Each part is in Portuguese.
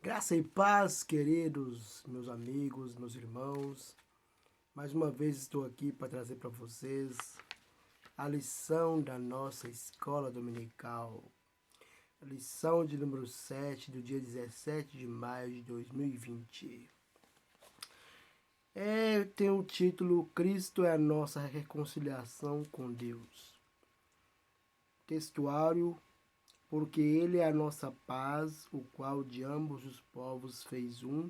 Graça e paz, queridos meus amigos, meus irmãos. Mais uma vez estou aqui para trazer para vocês a lição da nossa escola dominical. A lição de número 7 do dia 17 de maio de 2020. Tem o título Cristo é a nossa reconciliação com Deus. Textuário: porque ele é a nossa paz, o qual de ambos os povos fez um,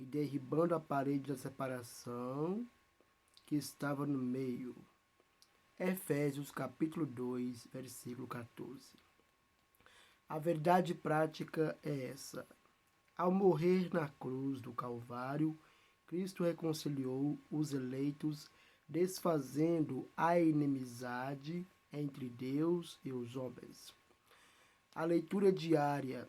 e derribando a parede da separação que estava no meio. Efésios capítulo 2, versículo 14. A verdade prática é essa. Ao morrer na cruz do Calvário, Cristo reconciliou os eleitos, desfazendo a inimizade entre Deus e os homens. A leitura diária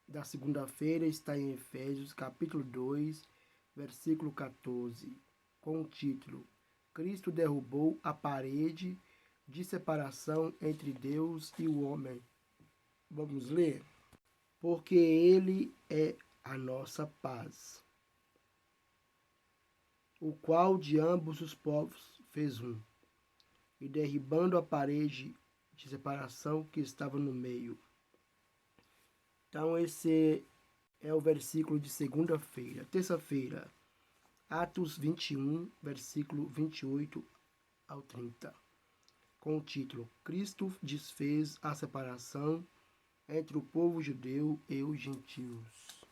da segunda-feira está em Efésios capítulo 2, versículo 14, com o título Cristo derrubou a parede de separação entre Deus e o homem. Vamos ler? Porque ele é a nossa paz, o qual de ambos os povos fez um, e derribando a parede de separação que estava no meio. Então esse é o versículo de segunda-feira. Terça-feira, Atos 21, versículo 28 ao 30, com o título Cristo desfez a separação entre o povo judeu e os gentios.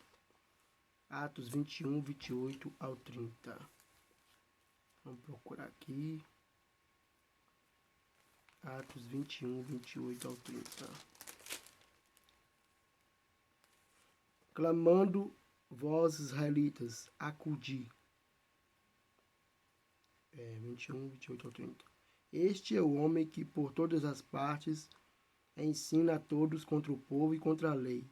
Atos 21, 28 ao 30. Vamos procurar aqui. Atos 21, 28 ao 30. Clamando, vós israelitas, acudi. 21, 28 ao 30. Este é o homem que por todas as partes ensina a todos contra o povo e contra a lei,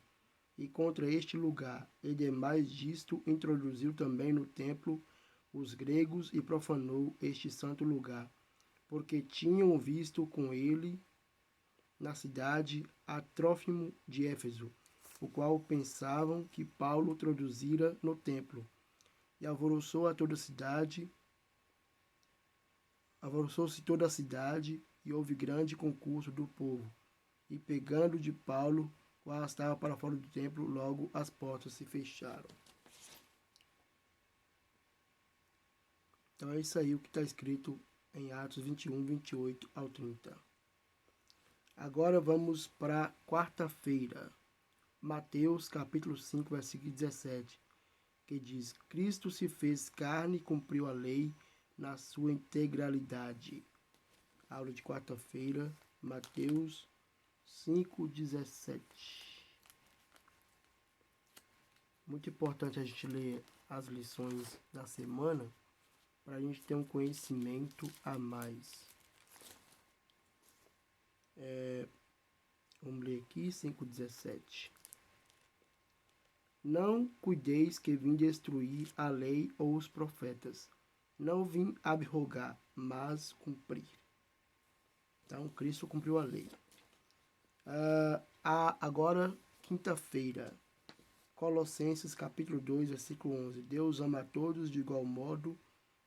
e contra este lugar, e demais disto introduziu também no templo os gregos e profanou este santo lugar, porque tinham visto com ele na cidade a Trófimo de Éfeso, o qual pensavam que Paulo introduzira no templo, e alvoroçou-se toda a cidade, e houve grande concurso do povo, e pegando de Paulo, o arrastava para fora do templo, logo as portas se fecharam. Então é isso aí o que está escrito em Atos 21, 28 ao 30. Agora vamos para quarta-feira. Mateus capítulo 5, versículo 17, que diz: Cristo se fez carne e cumpriu a lei na sua integralidade. Aula de quarta-feira, Mateus 5, 17. Muito importante a gente ler as lições da semana para a gente ter um conhecimento a mais. Vamos ler aqui 5,17. Não cuideis que vim destruir a lei ou os profetas. Não vim abrogar, mas cumprir. Então, Cristo cumpriu a lei. Agora, quinta-feira. Colossenses capítulo 2, versículo 11. Deus ama a todos de igual modo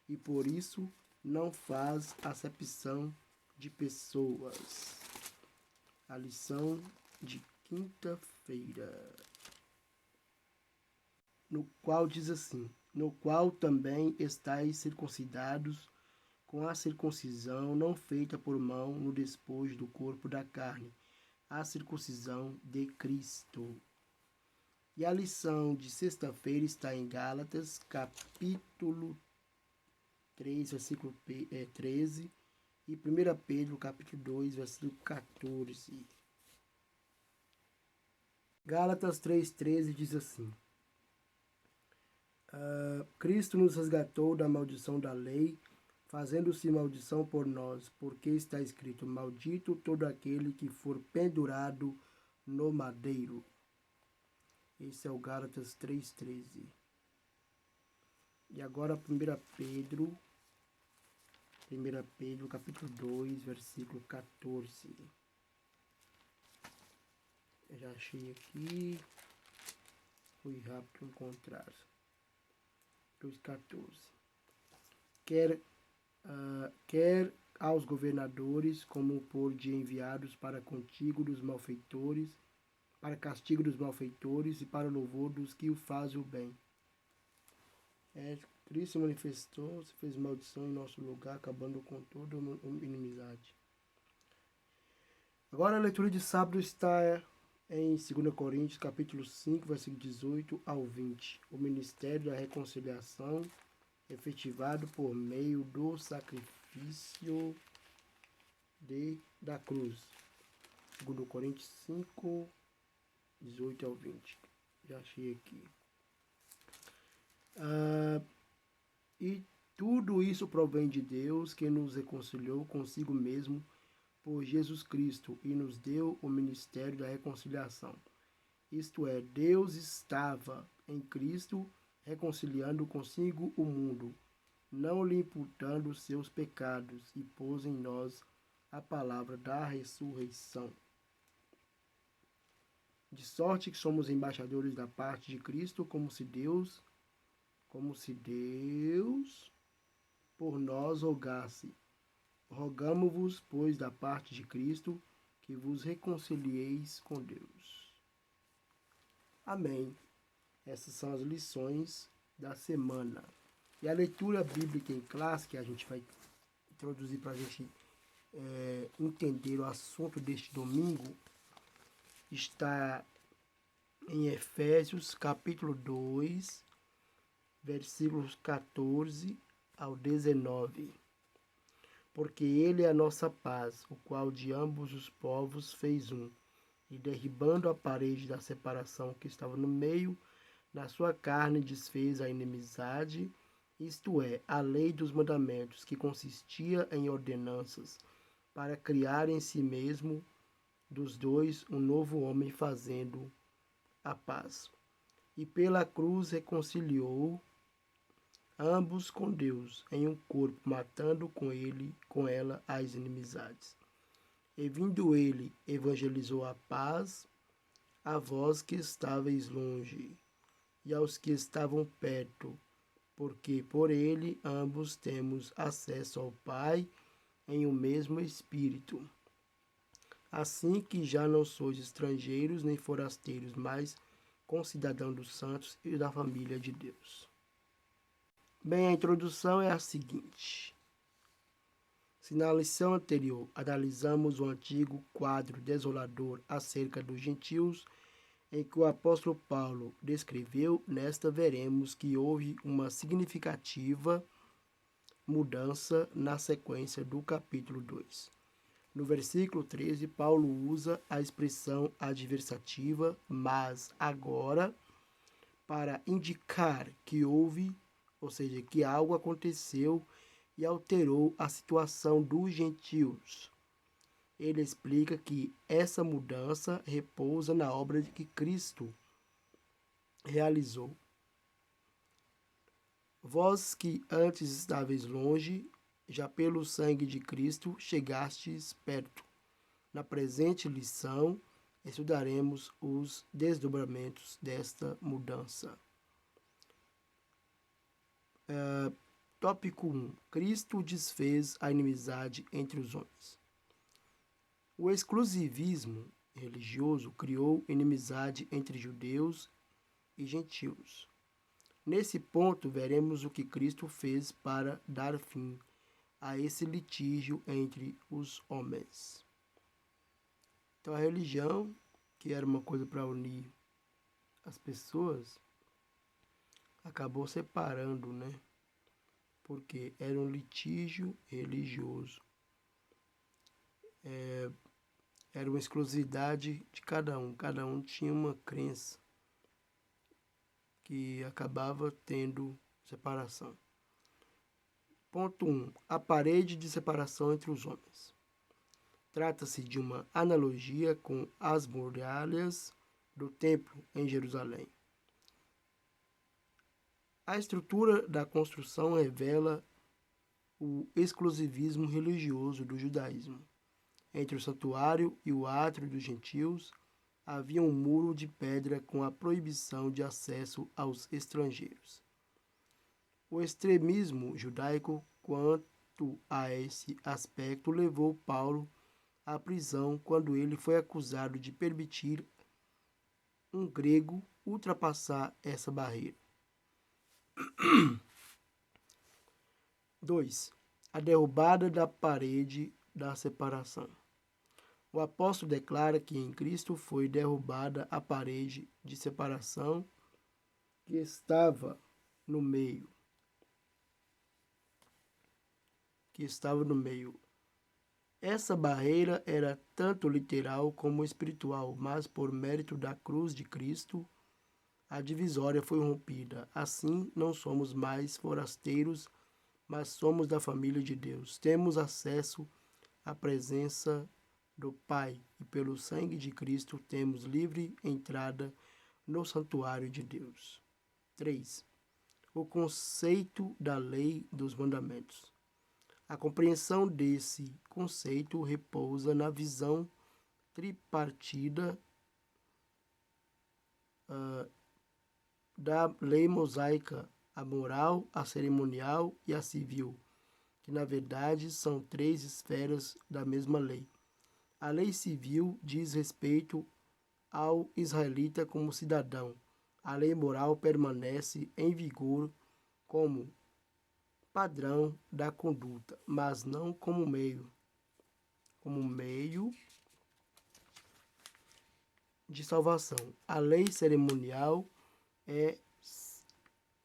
e por isso não faz acepção de pessoas. A lição de quinta-feira, no qual diz assim: no qual também estáis circuncidados com a circuncisão não feita por mão no despojo do corpo da carne, a circuncisão de Cristo. E a lição de sexta-feira está em Gálatas, capítulo 3, versículo 13, e 1 Pedro, capítulo 2, versículo 14. Gálatas 3,13 diz assim: Cristo nos resgatou da maldição da lei, fazendo-se maldição por nós, porque está escrito: maldito todo aquele que for pendurado no madeiro. Esse é o Gálatas 3,13. E agora 1 Pedro, capítulo 2, versículo 14. Eu já achei aqui. Fui rápido encontrar. 2,14. Quer aos governadores, como por de enviados para contigo dos malfeitores, para castigo dos malfeitores e para o louvor dos que o fazem o bem. Cristo se manifestou, se fez maldição em nosso lugar, acabando com toda inimizade. Agora a leitura de sábado está em 2 Coríntios, capítulo 5, versículo 18 ao 20. O ministério da reconciliação efetivado por meio do sacrifício da cruz. 2 Coríntios 5, 18 ao 20. Já achei aqui. E tudo isso provém de Deus, que nos reconciliou consigo mesmo por Jesus Cristo e nos deu o ministério da reconciliação. Isto é, Deus estava em Cristo reconciliando consigo o mundo, não lhe imputando seus pecados, e pôs em nós a palavra da ressurreição. De sorte que somos embaixadores da parte de Cristo, como se Deus por nós rogasse. Rogamo-vos, pois, da parte de Cristo, que vos reconcilieis com Deus. Amém. Essas são as lições da semana. E a leitura bíblica em classe, que a gente vai introduzir para a gente entender o assunto deste domingo, está em Efésios, capítulo 2, versículos 14 ao 19. Porque ele é a nossa paz, o qual de ambos os povos fez um, e derribando a parede da separação que estava no meio, na sua carne desfez a inimizade, isto é, a lei dos mandamentos, que consistia em ordenanças, para criar em si mesmo dos dois um novo homem, fazendo a paz. E pela cruz reconciliou ambos com Deus em um corpo, matando com ela as inimizades. E vindo ele, evangelizou a paz a vós que estáveis longe, e aos que estavam perto, porque por ele ambos temos acesso ao Pai em um mesmo Espírito. Assim que já não sois estrangeiros nem forasteiros, mas concidadãos dos santos e da família de Deus. Bem, a introdução é a seguinte. Se na lição anterior analisamos o antigo quadro desolador acerca dos gentios, em que o apóstolo Paulo descreveu, nesta veremos que houve uma significativa mudança na sequência do capítulo 2. No versículo 13, Paulo usa a expressão adversativa, mas agora, para indicar que houve, ou seja, que algo aconteceu e alterou a situação dos gentios. Ele explica que essa mudança repousa na obra que Cristo realizou. Vós que antes estáveis longe, já pelo sangue de Cristo chegastes perto. Na presente lição, estudaremos os desdobramentos desta mudança. Tópico 1. Cristo desfez a inimizade entre os homens. O exclusivismo religioso criou inimizade entre judeus e gentios. Nesse ponto, veremos o que Cristo fez para dar fim a esse litígio entre os homens. Então, a religião, que era uma coisa para unir as pessoas, acabou separando, né? Porque era um litígio religioso. Era uma exclusividade de cada um tinha uma crença que acabava tendo separação. Ponto 1. A parede de separação entre os homens. Trata-se de uma analogia com as muralhas do templo em Jerusalém. A estrutura da construção revela o exclusivismo religioso do judaísmo. Entre o santuário e o átrio dos gentios havia um muro de pedra com a proibição de acesso aos estrangeiros. O extremismo judaico quanto a esse aspecto levou Paulo à prisão quando ele foi acusado de permitir um grego ultrapassar essa barreira. 2. A derrubada da parede da separação. O apóstolo declara que em Cristo foi derrubada a parede de separação que estava no meio. Essa barreira era tanto literal como espiritual, mas por mérito da cruz de Cristo, a divisória foi rompida. Assim, não somos mais forasteiros, mas somos da família de Deus. Temos acesso à presença do Pai e pelo sangue de Cristo temos livre entrada no santuário de Deus. 3. O conceito da lei dos mandamentos. A compreensão desse conceito repousa na visão tripartida da lei mosaica, a moral, a cerimonial e a civil, que na verdade são 3 esferas da mesma lei. A lei civil diz respeito ao israelita como cidadão. A lei moral permanece em vigor como padrão da conduta, mas não como meio de salvação. A lei cerimonial é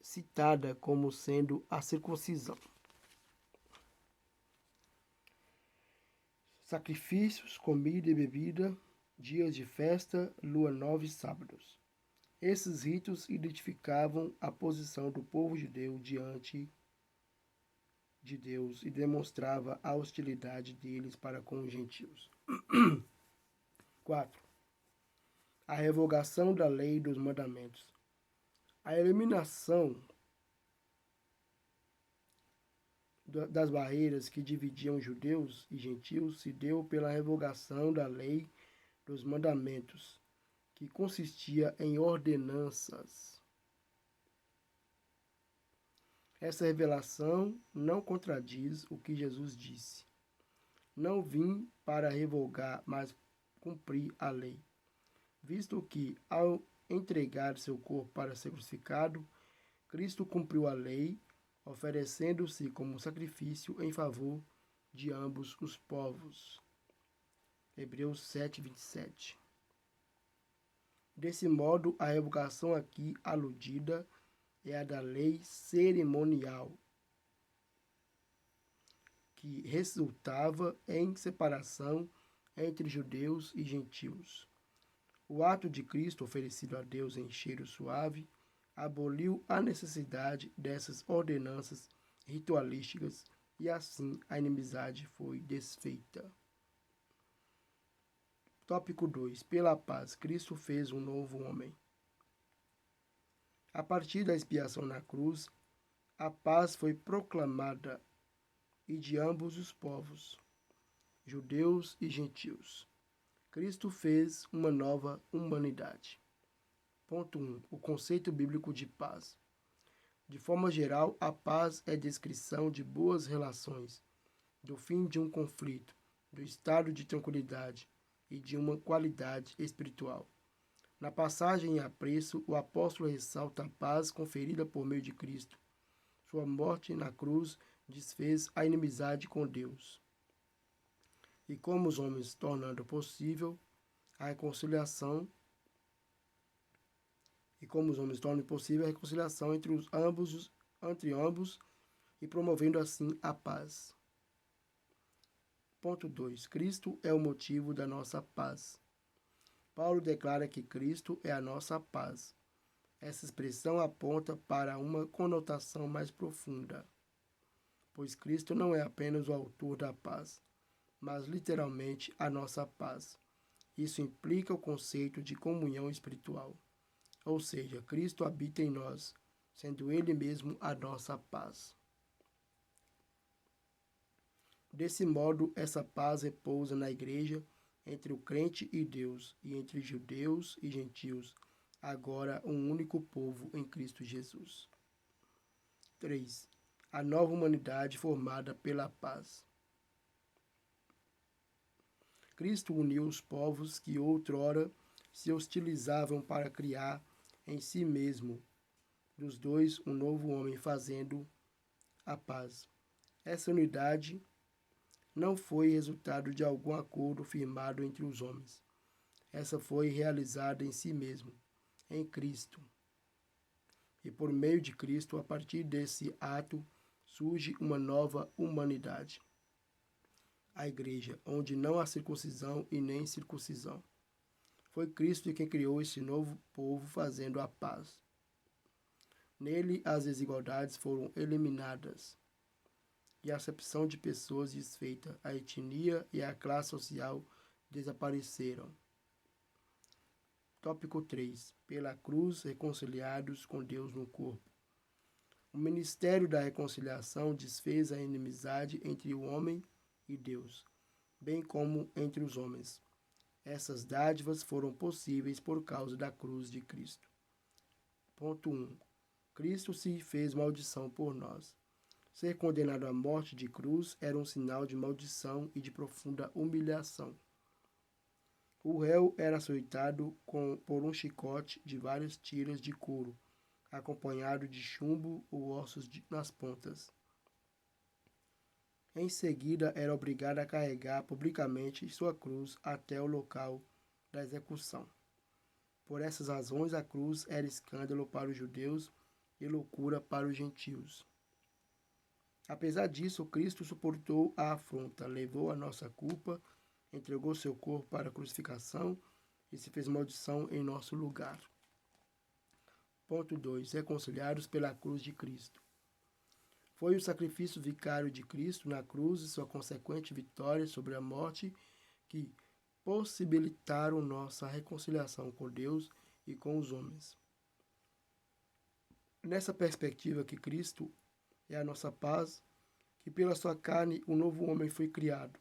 citada como sendo a circuncisão. Sacrifícios, comida e bebida, dias de festa, lua nova e sábados. Esses ritos identificavam a posição do povo judeu diante de Deus e demonstrava a hostilidade deles para com os gentios. 4. A revogação da lei dos mandamentos. A eliminação das barreiras que dividiam judeus e gentios se deu pela revogação da lei dos mandamentos, que consistia em ordenanças. Essa revelação não contradiz o que Jesus disse. Não vim para revogar, mas cumprir a lei. Visto que, ao entregar seu corpo para ser crucificado, Cristo cumpriu a lei, oferecendo-se como sacrifício em favor de ambos os povos. Hebreus 7:27. Desse modo, a revogação aqui aludida é a da lei cerimonial, que resultava em separação entre judeus e gentios. O ato de Cristo oferecido a Deus em cheiro suave aboliu a necessidade dessas ordenanças ritualísticas e assim a inimizade foi desfeita. Tópico 2. Pela paz, Cristo fez um novo homem. A partir da expiação na cruz, a paz foi proclamada e de ambos os povos, judeus e gentios. Cristo fez uma nova humanidade. Ponto 1. O conceito bíblico de paz. De forma geral, a paz é descrição de boas relações, do fim de um conflito, do estado de tranquilidade e de uma qualidade espiritual. Na passagem em apreço, o apóstolo ressalta a paz conferida por meio de Cristo. Sua morte na cruz desfez a inimizade com Deus. E como os homens tornando possível a reconciliação, entre ambos e promovendo assim a paz. Ponto 2. Cristo é o motivo da nossa paz. Paulo declara que Cristo é a nossa paz. Essa expressão aponta para uma conotação mais profunda, pois Cristo não é apenas o autor da paz, mas literalmente a nossa paz. Isso implica o conceito de comunhão espiritual, ou seja, Cristo habita em nós, sendo Ele mesmo a nossa paz. Desse modo, essa paz repousa na Igreja entre o crente e Deus, e entre judeus e gentios, agora um único povo em Cristo Jesus. 3. A nova humanidade formada pela paz. Cristo uniu os povos que outrora se hostilizavam para criar em si mesmo, dos dois, um novo homem, fazendo a paz. Essa unidade não foi resultado de algum acordo firmado entre os homens. Essa foi realizada em si mesmo, em Cristo. E por meio de Cristo, a partir desse ato, surge uma nova humanidade. A igreja, onde não há circuncisão e nem circuncisão. Foi Cristo quem criou esse novo povo, fazendo a paz. Nele, as desigualdades foram eliminadas e a acepção de pessoas desfeita, a etnia e a classe social desapareceram. Tópico 3. Pela cruz, reconciliados com Deus no corpo. O ministério da reconciliação desfez a inimizade entre o homem e Deus, bem como entre os homens. Essas dádivas foram possíveis por causa da cruz de Cristo. Ponto 1. Cristo se fez maldição por nós. Ser condenado à morte de cruz era um sinal de maldição e de profunda humilhação. O réu era açoitado por um chicote de várias tiras de couro, acompanhado de chumbo ou ossos nas pontas. Em seguida, era obrigado a carregar publicamente sua cruz até o local da execução. Por essas razões, a cruz era escândalo para os judeus e loucura para os gentios. Apesar disso, Cristo suportou a afronta, levou a nossa culpa, entregou seu corpo para a crucificação e se fez maldição em nosso lugar. Ponto 2. Reconciliados pela cruz de Cristo. Foi o sacrifício vicário de Cristo na cruz e sua consequente vitória sobre a morte que possibilitaram nossa reconciliação com Deus e com os homens. Nessa perspectiva que Cristo é a nossa paz, que pela sua carne o novo homem foi criado,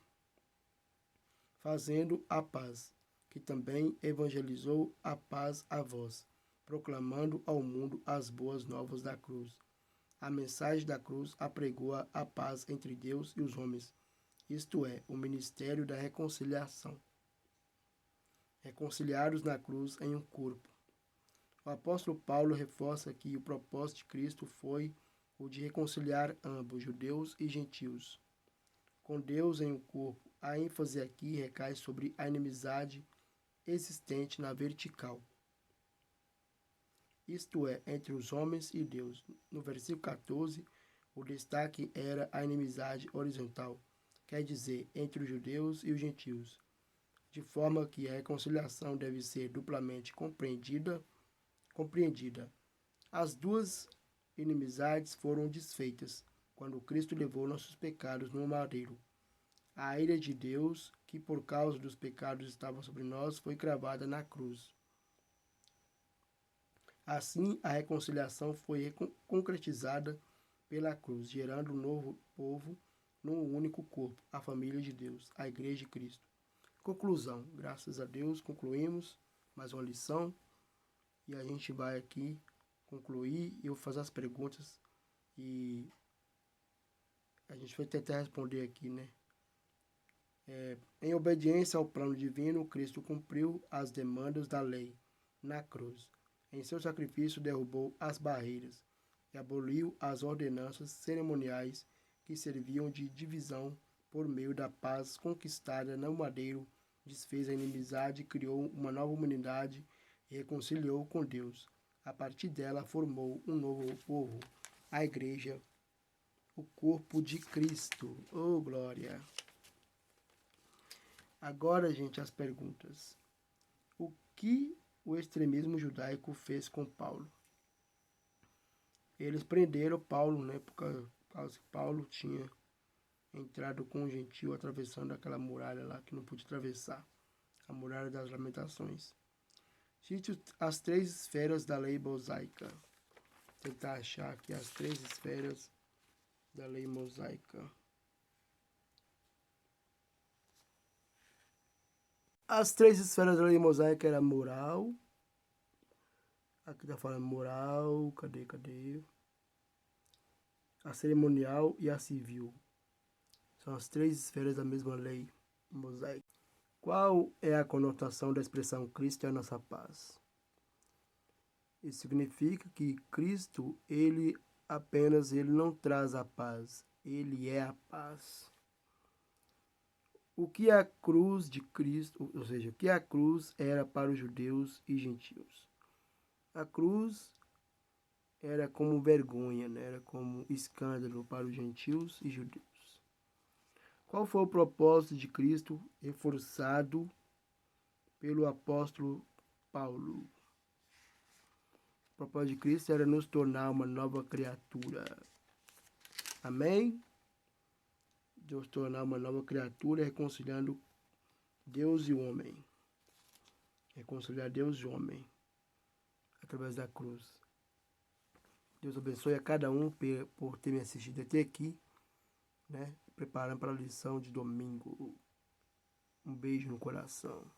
fazendo a paz, que também evangelizou a paz a vós, proclamando ao mundo as boas novas da cruz. A mensagem da cruz apregoa a paz entre Deus e os homens, isto é, o ministério da reconciliação. Reconciliados na cruz em um corpo. O apóstolo Paulo reforça que o propósito de Cristo foi o de reconciliar ambos, judeus e gentios, com Deus em um corpo. A ênfase aqui recai sobre a inimizade existente na vertical, isto é, entre os homens e Deus. No versículo 14, o destaque era a inimizade horizontal, quer dizer, entre os judeus e os gentios, de forma que a reconciliação deve ser duplamente compreendida. As duas inimizades foram desfeitas quando Cristo levou nossos pecados no madeiro. A ira de Deus, que por causa dos pecados estava sobre nós, foi cravada na cruz. Assim, a reconciliação foi concretizada pela cruz, gerando um novo povo num único corpo, a família de Deus, a Igreja de Cristo. Conclusão. Graças a Deus, concluímos mais uma lição e a gente vai aqui concluir e eu vou fazer as perguntas e a gente vai tentar responder aqui, né? Em obediência ao plano divino, Cristo cumpriu as demandas da lei na cruz. Em seu sacrifício, derrubou as barreiras e aboliu as ordenanças cerimoniais que serviam de divisão por meio da paz conquistada no madeiro, desfez a inimizade, criou uma nova humanidade e reconciliou com Deus. A partir dela, formou um novo povo, a Igreja, o corpo de Cristo. Oh, glória! Agora, gente, as perguntas. O que o extremismo judaico fez com Paulo? Eles prenderam Paulo, né, por causa que Paulo tinha entrado com um gentio atravessando aquela muralha lá que não podia atravessar, a muralha das lamentações. Cite as 3 esferas da lei mosaica. Vou tentar achar aqui as 3 esferas da lei mosaica. As 3 esferas da lei mosaica eram moral. Aqui está falando moral. Cadê? A cerimonial e a civil. São as 3 esferas da mesma lei mosaica. Qual é a conotação da expressão Cristo é a nossa paz? Isso significa que Cristo, ele não traz a paz, ele é a paz. O que a cruz de Cristo, ou seja, o que a cruz era para os judeus e gentios? A cruz era como vergonha, né? Era como escândalo para os gentios e judeus. Qual foi o propósito de Cristo reforçado pelo apóstolo Paulo? O propósito de Cristo era nos tornar uma nova criatura. Amém? Deus tornar uma nova criatura, reconciliando Deus e o homem. Reconciliar Deus e o homem através da cruz. Deus abençoe a cada um por ter me assistido até aqui, né? Preparando para a lição de domingo. Um beijo no coração.